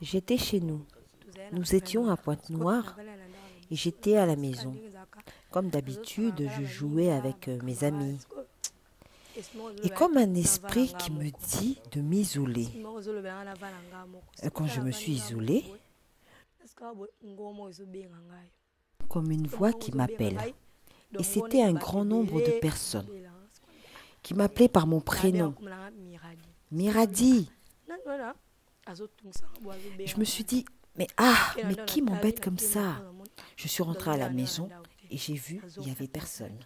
J'étais chez nous. Nous étions à Pointe-Noire et j'étais à la maison. Comme d'habitude, je jouais avec mes amis. Et comme un esprit qui me dit de m'isoler. Quand je me suis isolée, comme une voix qui m'appelle. Et c'était un grand nombre de personnes qui m'appelaient par mon prénom. Miradi. Je me suis dit, mais qui m'embête comme ça? Je suis rentrée à la maison et j'ai vu, il n'y avait personne.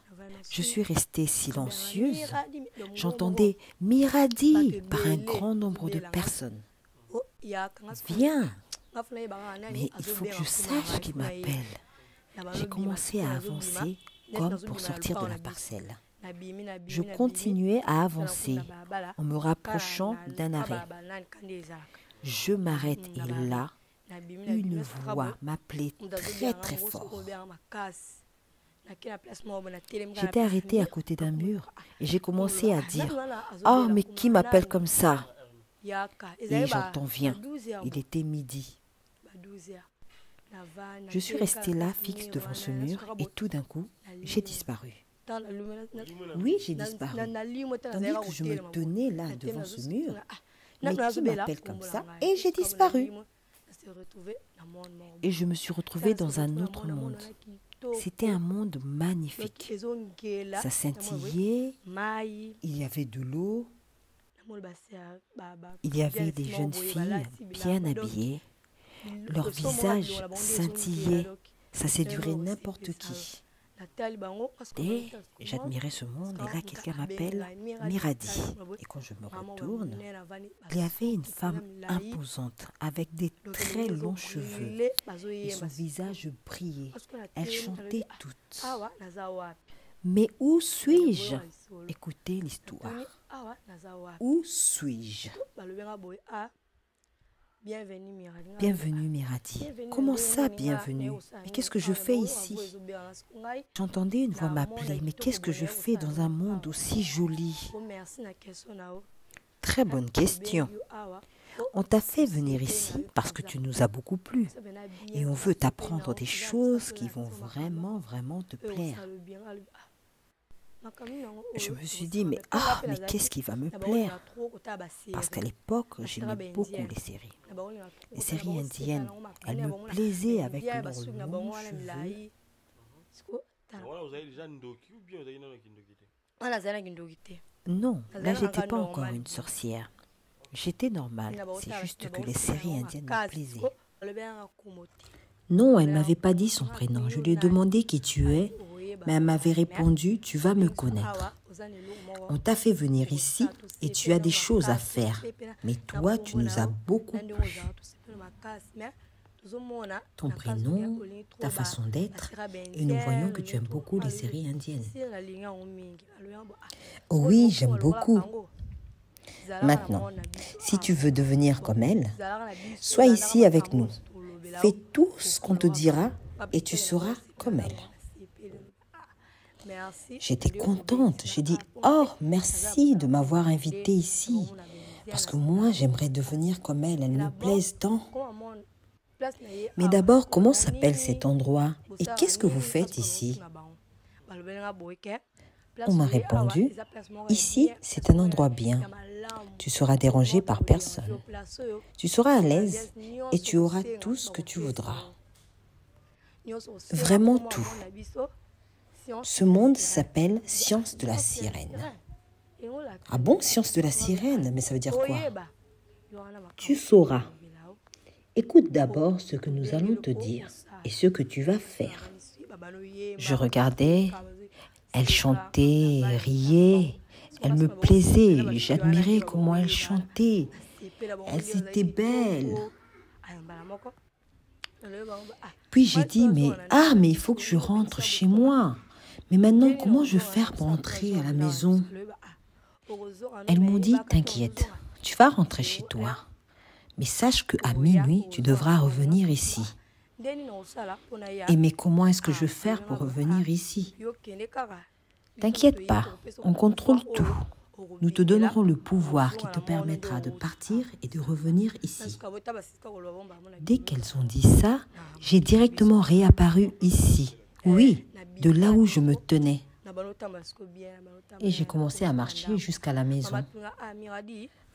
Je suis restée silencieuse. J'entendais Miradi par un grand nombre de personnes. Viens, mais il faut que je sache qui m'appelle. J'ai commencé à avancer comme pour sortir de la parcelle. Je continuais à avancer en me rapprochant d'un arrêt. Je m'arrête et là, une voix m'appelait très très fort. J'étais arrêtée à côté d'un mur et j'ai commencé à dire « Oh, mais qui m'appelle comme ça ?» Et j'entends « Viens ». Il était midi. Je suis restée là, fixe devant ce mur et tout d'un coup, j'ai disparu. Oui, j'ai disparu. Tandis que je me tenais là devant ce mur, mais qui m'appelle comme ça? Et j'ai disparu. Et je me suis retrouvée dans un autre monde. C'était un monde magnifique. Ça scintillait, il y avait de l'eau, il y avait des jeunes filles bien habillées. Leur visage scintillait, ça séduirait n'importe qui. Et j'admirais ce monde et là quelqu'un m'appelle Miradi. Et quand je me retourne, il y avait une femme imposante avec des très longs cheveux et son visage brillait. Elle chantait toute. Mais où suis-je? Écoutez l'histoire. Où suis-je? Bienvenue Miradi. Comment ça, bienvenue? Mais qu'est-ce que je fais ici? J'entendais une voix m'appeler. Mais qu'est-ce que je fais dans un monde aussi joli? Très bonne question. On t'a fait venir ici parce que tu nous as beaucoup plu. Et on veut t'apprendre des choses qui vont vraiment, vraiment te plaire. Je me suis dit, mais qu'est-ce qui va me plaire? Parce qu'à l'époque, j'aimais beaucoup les séries. Les séries indiennes, elles me plaisaient avec leurs longs cheveux. Non, là, j'étais pas encore une sorcière. J'étais normale, c'est juste que les séries indiennes me plaisaient. Non, elle ne m'avait pas dit son prénom. Je lui ai demandé qui tu es. Mais elle m'avait répondu, tu vas me connaître. On t'a fait venir ici et tu as des choses à faire. Mais toi, tu nous as beaucoup plu. Ton prénom, ta façon d'être, et nous voyons que tu aimes beaucoup les séries indiennes. Oh oui, j'aime beaucoup. Maintenant, si tu veux devenir comme elle, sois ici avec nous. Fais tout ce qu'on te dira et tu seras comme elle. J'étais contente. J'ai dit « Oh, merci de m'avoir invitée ici. Parce que moi, j'aimerais devenir comme elle. Elle me plaise tant. » Mais d'abord, comment s'appelle cet endroit? Et qu'est-ce que vous faites ici? On m'a répondu « Ici, c'est un endroit bien. Tu seras dérangé par personne. Tu seras à l'aise et tu auras tout ce que tu voudras. Vraiment tout. Ce monde s'appelle Science de la Sirène. » Ah bon, Science de la Sirène? Mais ça veut dire quoi? Tu sauras. Écoute d'abord ce que nous allons te dire et ce que tu vas faire. Je regardais, elle chantait, riait, elle me plaisait, j'admirais comment elle chantait. Elles étaient belles. Puis j'ai dit, mais il faut que je rentre chez moi. Mais maintenant, comment je vais faire pour entrer à la maison? Elles m'ont dit, t'inquiète, tu vas rentrer chez toi. Mais sache qu'à minuit, tu devras revenir ici. Et mais comment est-ce que je vais faire pour revenir ici? T'inquiète pas, on contrôle tout. nous te donnerons le pouvoir qui te permettra de partir et de revenir ici. » Dès qu'elles ont dit ça, j'ai directement réapparu ici. Oui, de là où je me tenais. Et j'ai commencé à marcher jusqu'à la maison.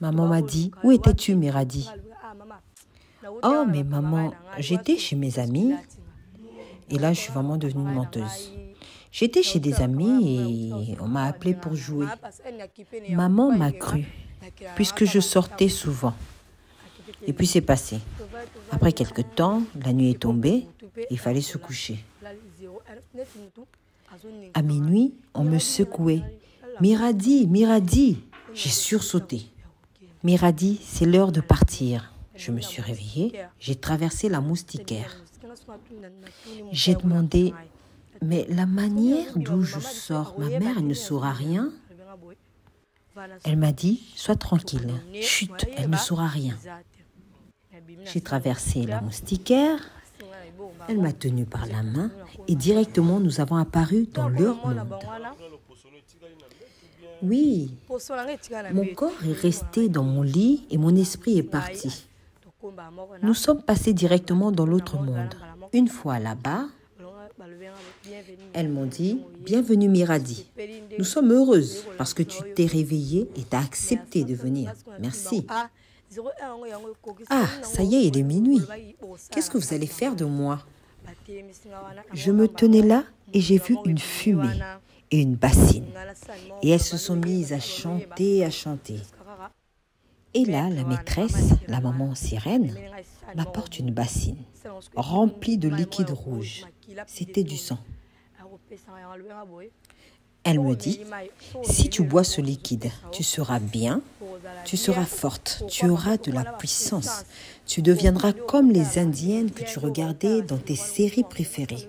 Maman m'a dit, « Où étais-tu, Miradi ?» « Oh, mais maman, j'étais chez mes amis. » Et là, je suis vraiment devenue une menteuse. J'étais chez des amis et on m'a appelée pour jouer. Maman m'a cru, puisque je sortais souvent. Et puis c'est passé. Après quelque temps, la nuit est tombée, il fallait se coucher. À minuit, on me secouait. « Miradi, Miradi !» J'ai sursauté. « Miradi, c'est l'heure de partir. » Je me suis réveillée, j'ai traversé la moustiquaire. J'ai demandé, « Mais la manière d'où je sors, ma mère, elle ne saura rien ?» Elle m'a dit, « Sois tranquille, chut, elle ne saura rien. » J'ai traversé la moustiquaire, elle m'a tenue par la main et directement nous avons apparu dans leur monde. Oui, mon corps est resté dans mon lit et mon esprit est parti. Nous sommes passés directement dans l'autre monde. Une fois là-bas, elles m'ont dit « Bienvenue Miradi. Nous sommes heureuses parce que tu t'es réveillée et t'as accepté de venir. Merci. » Ah, ça y est, il est minuit. Qu'est-ce que vous allez faire de moi? Je me tenais là et j'ai vu une fumée et une bassine. Et elles se sont mises à chanter, à chanter. Et là, la maîtresse, la maman sirène, m'apporte une bassine remplie de liquide rouge. C'était du sang. Elle me dit, « Si tu bois ce liquide, tu seras bien, tu seras forte, tu auras de la puissance. Tu deviendras comme les Indiennes que tu regardais dans tes séries préférées. »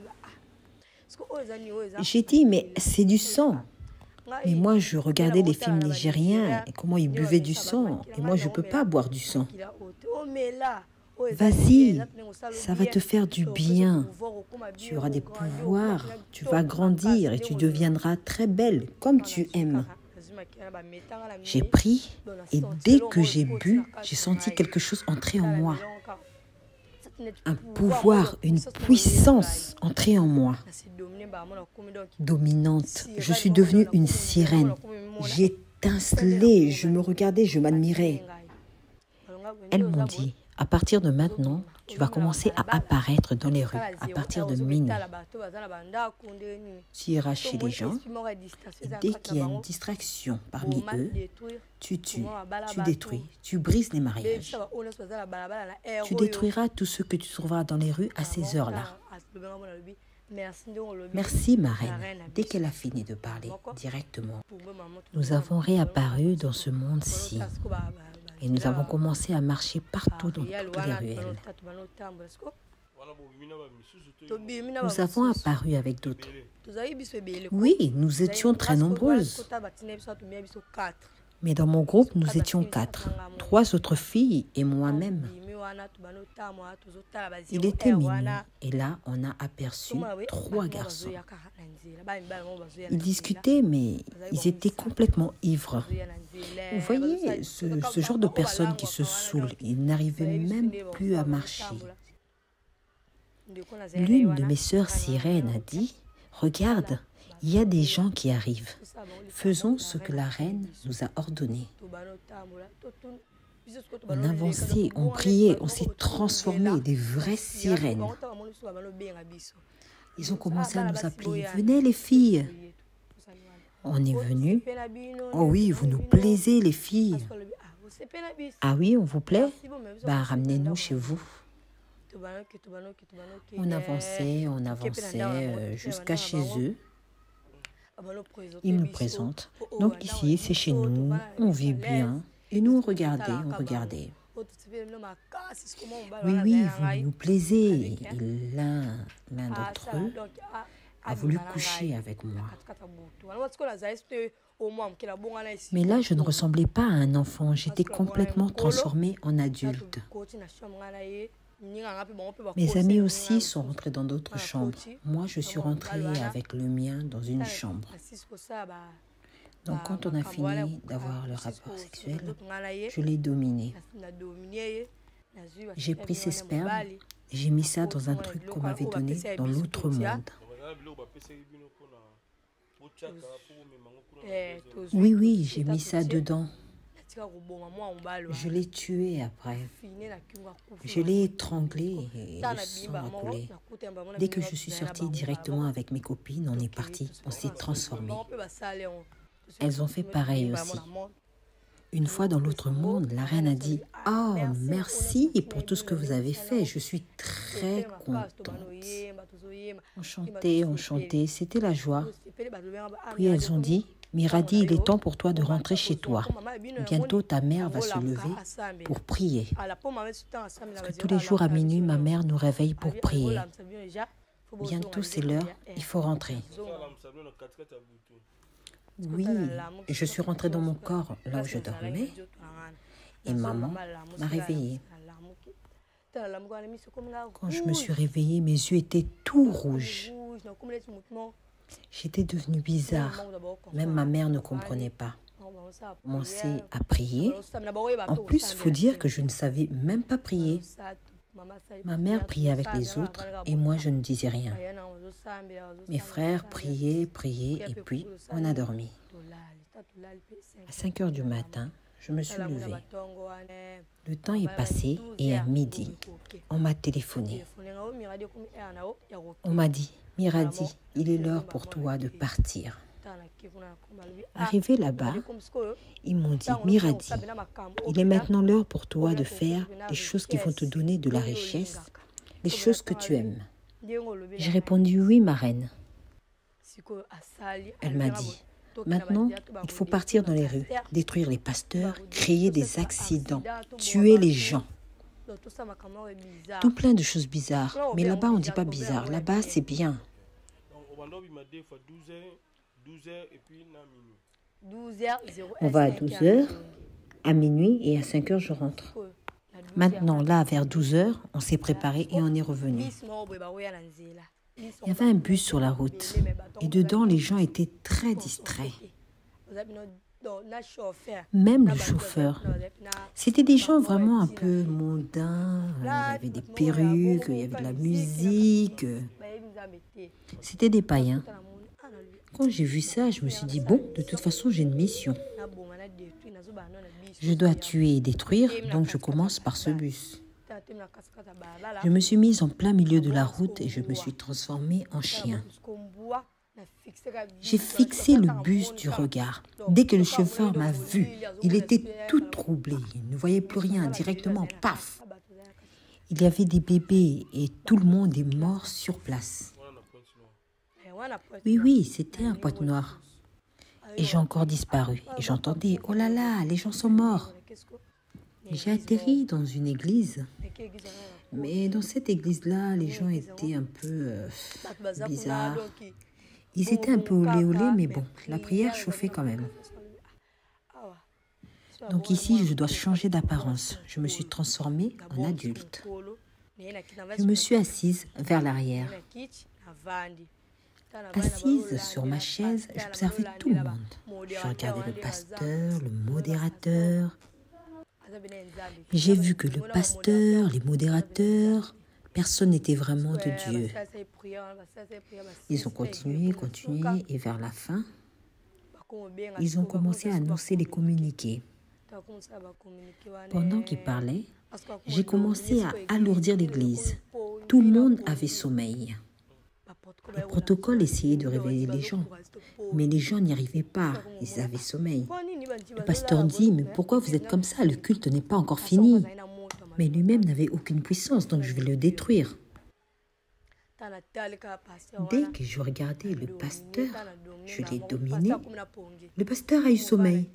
J'ai dit, « Mais c'est du sang. » Mais moi, je regardais les films nigériens et comment ils buvaient du sang. Et moi, je ne peux pas boire du sang. Vas-y, ça va te faire du bien. Tu auras des pouvoirs, tu vas grandir et tu deviendras très belle comme tu aimes. J'ai pris et dès que j'ai bu, j'ai senti quelque chose entrer en moi. Un pouvoir, une puissance entrer en moi. Dominante, je suis devenue une sirène. J'étincelais, je me regardais, je m'admirais. Elles m'ont dit, à partir de maintenant, tu vas commencer à apparaître dans les rues, à partir de minuit. Tu iras chez les gens, et dès qu'il y a une distraction parmi eux, tu tues, tu détruis, tu brises les mariages. Tu détruiras tout ce que tu trouveras dans les rues à ces heures-là. Merci, ma reine. Dès qu'elle a fini de parler directement, nous avons réapparu dans ce monde-ci. Et nous avons commencé à marcher partout dans toutes les ruelles. Nous avons apparu avec d'autres. Oui, nous étions très nombreuses. Mais dans mon groupe, nous étions 4. 3 autres filles et moi-même. Il était minuit et là, on a aperçu 3 garçons. Ils discutaient, mais ils étaient complètement ivres. Vous voyez, ce genre de personnes qui se saoulent, ils n'arrivaient même plus à marcher. L'une de mes sœurs sirènes a dit, « Regarde, il y a des gens qui arrivent. Faisons ce que la reine nous a ordonné. » On avançait, on priait, on s'est transformés des vraies sirènes. Ils ont commencé à nous appeler, « Venez les filles !» On est venus. « Oh oui, vous nous plaisez les filles. »« Ah oui, on vous plaît? Bah, ramenez-nous chez vous. » On avançait jusqu'à chez eux. Ils nous présentent. Donc ici, c'est chez nous, on vit bien. Et nous, on regardait. Oui, vous nous plaisez. Et l'un d'entre eux a voulu coucher avec moi. Mais là, je ne ressemblais pas à un enfant. J'étais complètement transformée en adulte. Mes amis aussi sont rentrés dans d'autres chambres. Moi, je suis rentrée avec le mien dans une chambre. Donc quand on a fini d'avoir le rapport sexuel, je l'ai dominé. J'ai pris ses spermes et j'ai mis ça dans un truc qu'on m'avait donné dans l'autre monde. Oui, oui, j'ai mis ça dedans. Je l'ai tué après. Je l'ai étranglé et le sang a coulé. Dès que je suis sortie directement avec mes copines, on est parti, on s'est transformés. Elles ont fait pareil aussi. Une fois dans l'autre monde, la reine a dit « Oh, merci pour tout ce que vous avez fait, je suis très contente. » On chantait, c'était la joie. Puis elles ont dit « Miradi, il est temps pour toi de rentrer chez toi. Bientôt, ta mère va se lever pour prier. » Parce que tous les jours à minuit, ma mère nous réveille pour prier. Bientôt, c'est l'heure, il faut rentrer. Oui, je suis rentrée dans mon corps là où je dormais et maman m'a réveillée. Quand je me suis réveillée, mes yeux étaient tout rouges. J'étais devenue bizarre. Même ma mère ne comprenait pas. On commençait à prier. En plus, il faut dire que je ne savais même pas prier. Ma mère priait avec les autres et moi, je ne disais rien. Mes frères priaient, et puis on a dormi. À 5 heures du matin, je me suis levée. Le temps est passé et à midi, on m'a téléphoné. On m'a dit, Miradi, il est l'heure pour toi de partir. Arrivé là-bas, ils m'ont dit, Miradi, il est maintenant l'heure pour toi de faire les choses qui vont te donner de la richesse, les choses que tu aimes. J'ai répondu, oui, ma reine. Elle m'a dit, maintenant, il faut partir dans les rues, détruire les pasteurs, créer des accidents, tuer les gens. Tout plein de choses bizarres. Mais là-bas, on ne dit pas bizarre. Là-bas, c'est bien. On va à 12 heures, à minuit et à 5 heures, je rentre. Maintenant, là, vers 12 heures, on s'est préparé et on est revenu. Il y avait un bus sur la route et dedans, les gens étaient très distraits. Même le chauffeur. C'était des gens vraiment un peu mondains. Il y avait des perruques, il y avait de la musique. C'était des païens. Quand j'ai vu ça, je me suis dit, bon, de toute façon, j'ai une mission. Je dois tuer et détruire, donc je commence par ce bus. Je me suis mise en plein milieu de la route et je me suis transformée en chien. J'ai fixé le bus du regard. Dès que le chauffeur m'a vu, il était tout troublé. Il ne voyait plus rien. Directement, paf! Il y avait des bébés et tout le monde est mort sur place. Oui, oui, c'était un Pointe-Noire. Et j'ai encore disparu. Et j'entendais, oh là là, les gens sont morts. J'ai atterri dans une église. Mais dans cette église-là, les gens étaient un peu bizarres. Ils étaient un peu olé, mais bon, la prière chauffait quand même. Donc ici, je dois changer d'apparence. Je me suis transformée en adulte. Je me suis assise vers l'arrière. Assise sur ma chaise, j'observais tout le monde. Je regardais le pasteur, le modérateur. J'ai vu que le pasteur, les modérateurs, personne n'était vraiment de Dieu. Ils ont continué, et vers la fin, ils ont commencé à annoncer les communiqués. Pendant qu'ils parlaient, j'ai commencé à alourdir l'église. Tout le monde avait sommeil. Le protocole essayait de réveiller les gens, mais les gens n'y arrivaient pas, ils avaient sommeil. Le pasteur dit, mais pourquoi vous êtes comme ça? Le culte n'est pas encore fini. Mais lui-même n'avait aucune puissance, donc je vais le détruire. Dès que je regardais le pasteur, je l'ai dominé. Le pasteur a eu sommeil.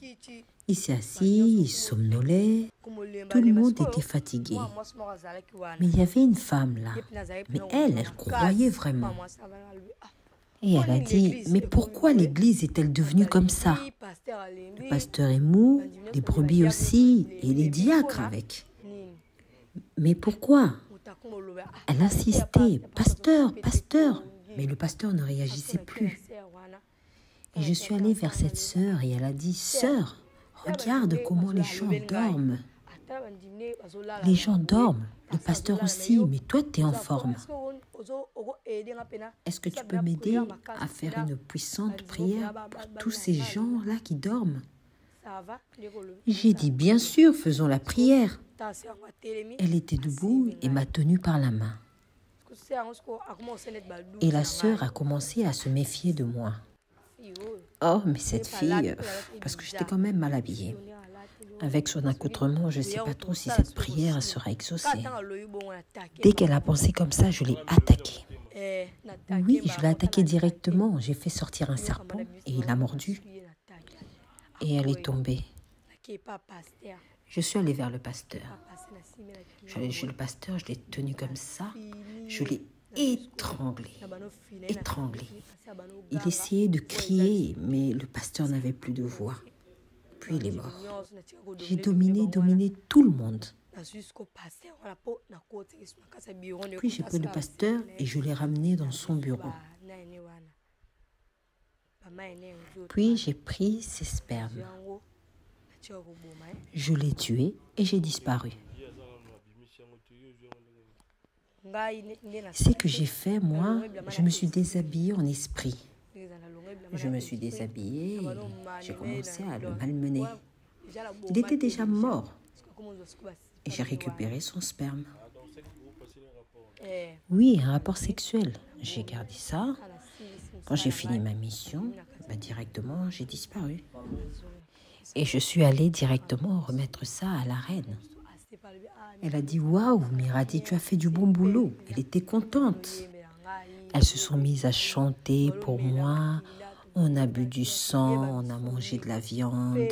Il s'est assis, il somnolait. Tout le monde était fatigué. Mais il y avait une femme là. Mais elle croyait vraiment. Et elle a dit, mais pourquoi l'église est-elle devenue comme ça? Le pasteur est mou, les brebis aussi, et les diacres avec. Mais pourquoi? Elle insistait, pasteur, pasteur. Mais le pasteur ne réagissait plus. Et je suis allée vers cette sœur et elle a dit, « Sœur, regarde comment les gens dorment. Les gens dorment, le pasteur aussi, mais toi, tu es en forme. Est-ce que tu peux m'aider à faire une puissante prière pour tous ces gens-là qui dorment ?» J'ai dit, « Bien sûr, faisons la prière. » Elle était debout et m'a tenue par la main. Et la sœur a commencé à se méfier de moi. Oh, mais cette fille, parce que j'étais quand même mal habillée. Avec son accoutrement, je ne sais pas trop si cette prière sera exaucée. Dès qu'elle a pensé comme ça, je l'ai attaquée. Oui, je l'ai attaquée directement. J'ai fait sortir un serpent et il a mordu. Et elle est tombée. Je suis allée vers le pasteur. Je suis allée chez le pasteur, je l'ai tenu comme ça. Je l'ai étranglé. Il essayait de crier, mais le pasteur n'avait plus de voix. Puis il est mort. J'ai dominé tout le monde. Puis j'ai pris le pasteur et je l'ai ramené dans son bureau. Puis j'ai pris ses spermes. Je l'ai tué et j'ai disparu. Ce que j'ai fait, moi, je me suis déshabillée en esprit. Je me suis déshabillée et j'ai commencé à le malmener. Il était déjà mort et j'ai récupéré son sperme. Oui, un rapport sexuel. J'ai gardé ça. Quand j'ai fini ma mission, directement, j'ai disparu. Et je suis allée directement remettre ça à la reine. Elle a dit, « Waouh, Miradi, tu as fait du bon boulot. » Elle était contente. Elles se sont mises à chanter pour moi. On a bu du sang, on a mangé de la viande.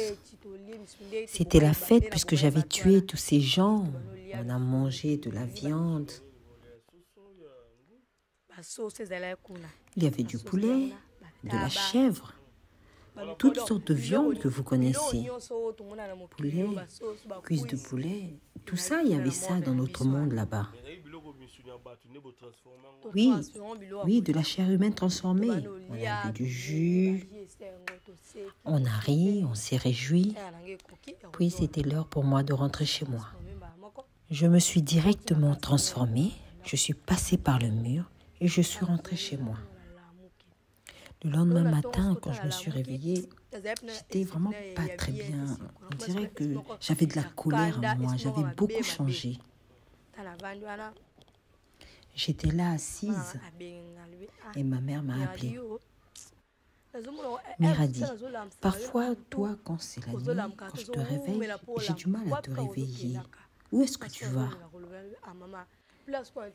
C'était la fête puisque j'avais tué tous ces gens. On a mangé de la viande. Il y avait du poulet, de la chèvre, toutes sortes de viandes que vous connaissez. Poulet, cuisses de poulet, tout ça, il y avait ça dans notre monde là-bas. Oui, de la chair humaine transformée. On a bu du jus, on a ri, on s'est réjoui. Puis c'était l'heure pour moi de rentrer chez moi. Je me suis directement transformée, je suis passée par le mur et je suis rentrée chez moi. Le lendemain matin, quand je me suis réveillée, j'étais vraiment pas très bien. On dirait que j'avais de la colère en moi, j'avais beaucoup changé. J'étais là assise et ma mère m'a appelée. Miradi, parfois, toi, quand c'est la nuit, quand je te réveille, j'ai du mal à te réveiller. Où est-ce que tu vas?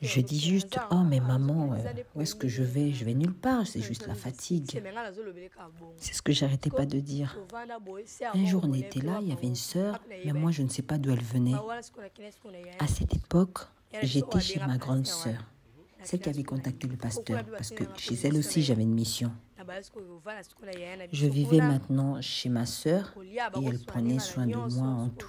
Je dis juste, oh mais maman, où est-ce que je vais? Je vais nulle part, c'est juste la fatigue. C'est ce que j'arrêtais pas de dire. Un jour on était là, il y avait une sœur, mais moi je ne sais pas d'où elle venait. À cette époque, j'étais chez ma grande sœur, celle qui avait contacté le pasteur, parce que chez elle aussi j'avais une mission. Je vivais maintenant chez ma sœur et elle prenait soin de moi en tout.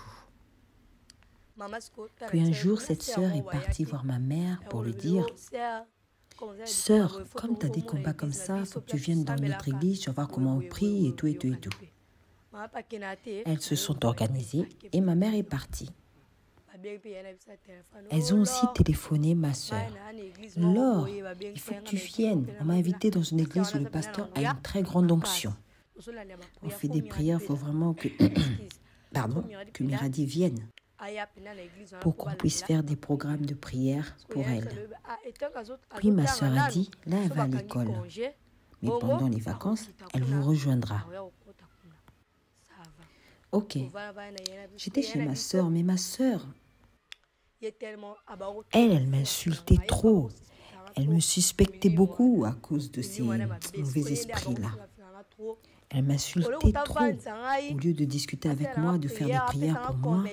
Puis un jour, cette sœur est partie voir ma mère pour lui dire, « Sœur, comme tu as des combats comme ça, il faut que tu viennes dans notre église, tu vas voir comment on prie et tout et tout et tout. » Elles se sont organisées et ma mère est partie. Elles ont aussi téléphoné ma sœur. « Laure, il faut que tu viennes. On m'a invitée dans une église où le pasteur a une très grande onction. On fait des prières, il faut vraiment que, que Miradi vienne. Pour qu'on puisse faire des programmes de prière pour elle. » Puis ma sœur a dit, là elle va à l'école, mais pendant les vacances, elle vous rejoindra. Ok, j'étais chez ma sœur, mais ma sœur, elle m'insultait trop. Elle me suspectait beaucoup à cause de ces mauvais esprits-là. Elle m'insultait trop. Au lieu de discuter avec moi, de faire des prières pour moi,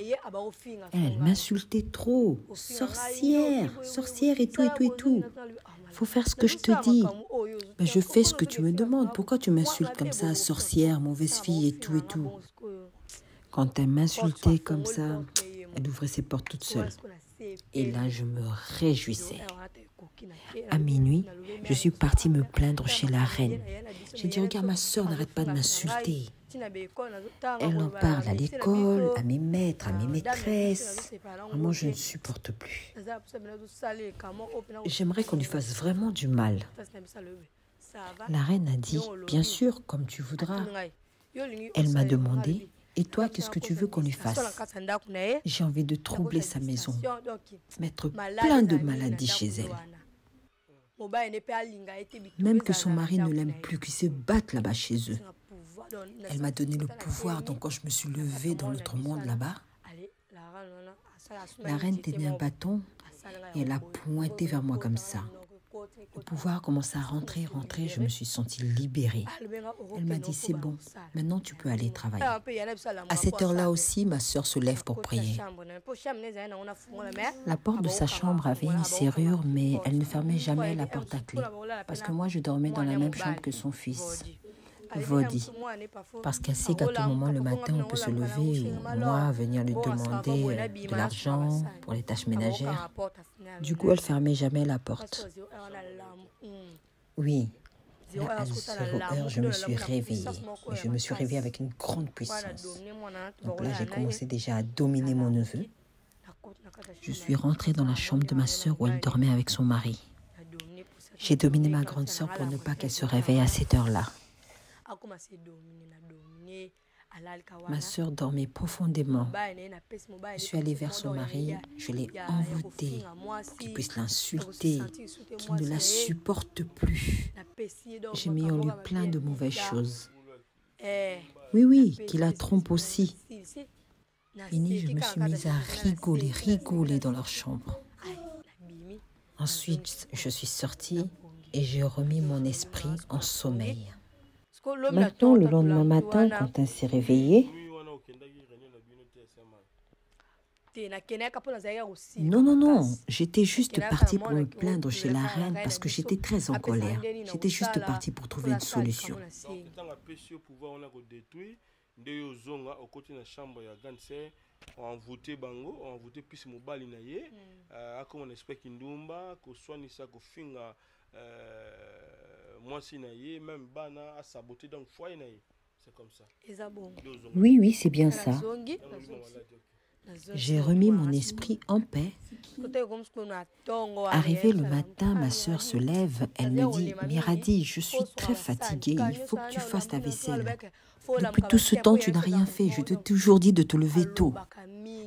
elle m'insultait trop. Sorcière, sorcière et tout et tout et tout. Il faut faire ce que je te dis. Ben, je fais ce que tu me demandes. Pourquoi tu m'insultes comme ça, sorcière, mauvaise fille et tout et tout? Quand elle m'insultait comme ça, elle ouvrait ses portes toute seule. Et là, je me réjouissais. À minuit, je suis partie me plaindre chez la reine. J'ai dit, regarde, ma soeur n'arrête pas de m'insulter. Elle en parle à l'école, à mes maîtres, à mes maîtresses. Vraiment, je ne supporte plus. J'aimerais qu'on lui fasse vraiment du mal. La reine a dit, bien sûr, comme tu voudras. Elle m'a demandé, et toi, qu'est-ce que tu veux qu'on lui fasse? J'ai envie de troubler sa maison, mettre plein de maladies chez elle. Même que son mari ne l'aime plus, qu'il se batte là-bas chez eux. Elle m'a donné le pouvoir, donc quand je me suis levée dans l'autre monde là-bas, la reine tenait un bâton et elle a pointé vers moi comme ça. Le pouvoir commençait à rentrer, je me suis sentie libérée. Elle m'a dit, c'est bon, maintenant tu peux aller travailler. À cette heure-là aussi, ma sœur se lève pour prier. La porte de sa chambre avait une serrure, mais elle ne fermait jamais la porte à clé. Parce que moi, je dormais dans la même chambre que son fils, Vodi. Parce qu'elle sait qu'à tout moment, le matin, on peut se lever ou moi venir lui demander de l'argent pour les tâches ménagères. Du coup, elle fermait jamais la porte. Oui, là, à 0h, je me suis réveillée. Et je me suis réveillée avec une grande puissance. Donc là, j'ai commencé déjà à dominer mon neveu. Je suis rentrée dans la chambre de ma sœur où elle dormait avec son mari. J'ai dominé ma grande sœur pour ne pas qu'elle se réveille à cette heure-là. Ma sœur dormait profondément. Je suis allée vers son mari, je l'ai envoûté, qu'il puisse l'insulter, qu'il ne la supporte plus. J'ai mis en lui plein de mauvaises choses. Oui, qu'il la trompe aussi. Fini, je me suis mise à rigoler dans leur chambre. Ensuite, je suis sortie et j'ai remis mon esprit en sommeil. Maintenant, le lendemain matin, quand elle s'est réveillée, non, j'étais juste partie pour me plaindre chez la reine parce que j'étais très en colère. J'étais juste partie pour trouver une solution. Oui, c'est bien ça. J'ai remis mon esprit en paix. Arrivé le matin, ma sœur se lève. Elle me dit, Miradi, je suis très fatiguée. Il faut que tu fasses ta vaisselle. Depuis tout ce temps, tu n'as rien fait. Je t'ai toujours dit de te lever tôt.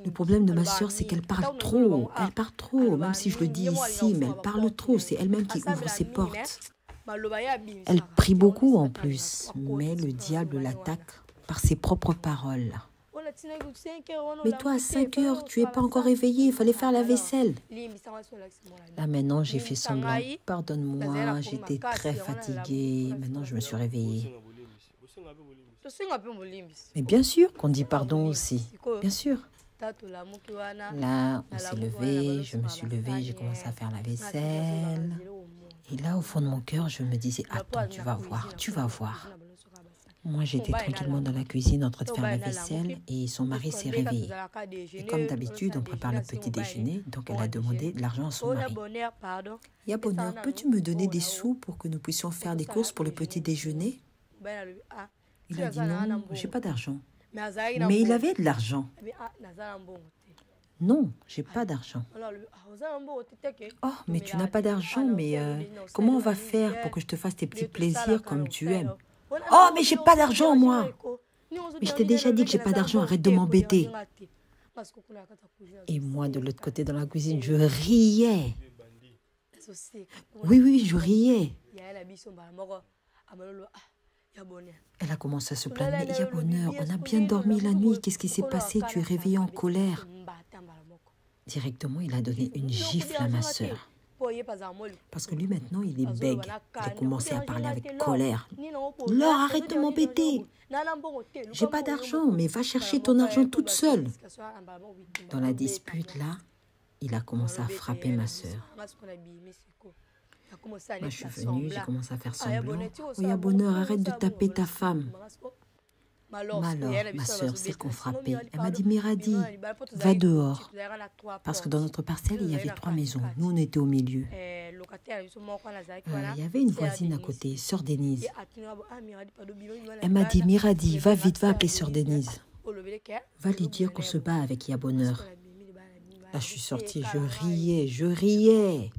Le problème de ma sœur, c'est qu'elle parle trop. Elle parle trop, même si je le dis ici, mais elle parle trop. C'est elle-même qui ouvre ses portes. Elle prie beaucoup en plus, mais le diable l'attaque par ses propres paroles. Mais toi, à 5 heures, tu n'es pas encore réveillé, il fallait faire la vaisselle. Là, maintenant, j'ai fait semblant. Pardonne-moi, j'étais très fatiguée. Maintenant, je me suis réveillée. Mais bien sûr qu'on dit pardon aussi. Bien sûr. Là, on s'est levé, je me suis levée, j'ai commencé à faire la vaisselle. Et là, au fond de mon cœur, je me disais, attends, tu vas voir. Moi, j'étais tranquillement dans la cuisine en train de faire la vaisselle et son mari s'est réveillé. Et comme d'habitude, on prépare le petit déjeuner, donc elle a demandé de l'argent à son mari. Ya Bonheur, peux-tu me donner des sous pour que nous puissions faire des courses pour le petit déjeuner? Il a dit non, j'ai pas d'argent. Mais il avait de l'argent. Non, j'ai pas d'argent. Oh, mais tu n'as pas d'argent, mais comment on va faire pour que je te fasse tes petits plaisirs comme tu aimes? Oh, mais j'ai pas d'argent, moi. Mais je t'ai déjà dit que j'ai pas d'argent, arrête de m'embêter. Et moi, de l'autre côté dans la cuisine, je riais. Oui, je riais. Elle a commencé à se plaindre. Mais Ya Bonheur, on a bien dormi la nuit. Qu'est-ce qui s'est passé? Tu es réveillée en colère. Directement, il a donné une gifle à ma sœur. Parce que lui, maintenant, il est bègue. Il a commencé à parler avec colère. Laure, arrête de m'embêter. J'ai pas d'argent, mais va chercher ton argent toute seule. Dans la dispute, là, il a commencé à frapper ma sœur. Moi, je suis venue, j'ai commencé à faire semblant. Oh, Ya Bonheur, arrête de taper ta femme. Alors, ma soeur, celle qu'on frappait, elle m'a dit, Miradi, va dehors. Parce que dans notre parcelle, il y avait 3 maisons. Nous, on était au milieu. Il y avait une voisine à côté, sœur Denise. Elle m'a dit, Miradi, va vite, va appeler sœur Denise. Va lui dire qu'on se bat avec Yabonheur. Là, je suis sortie, je riais.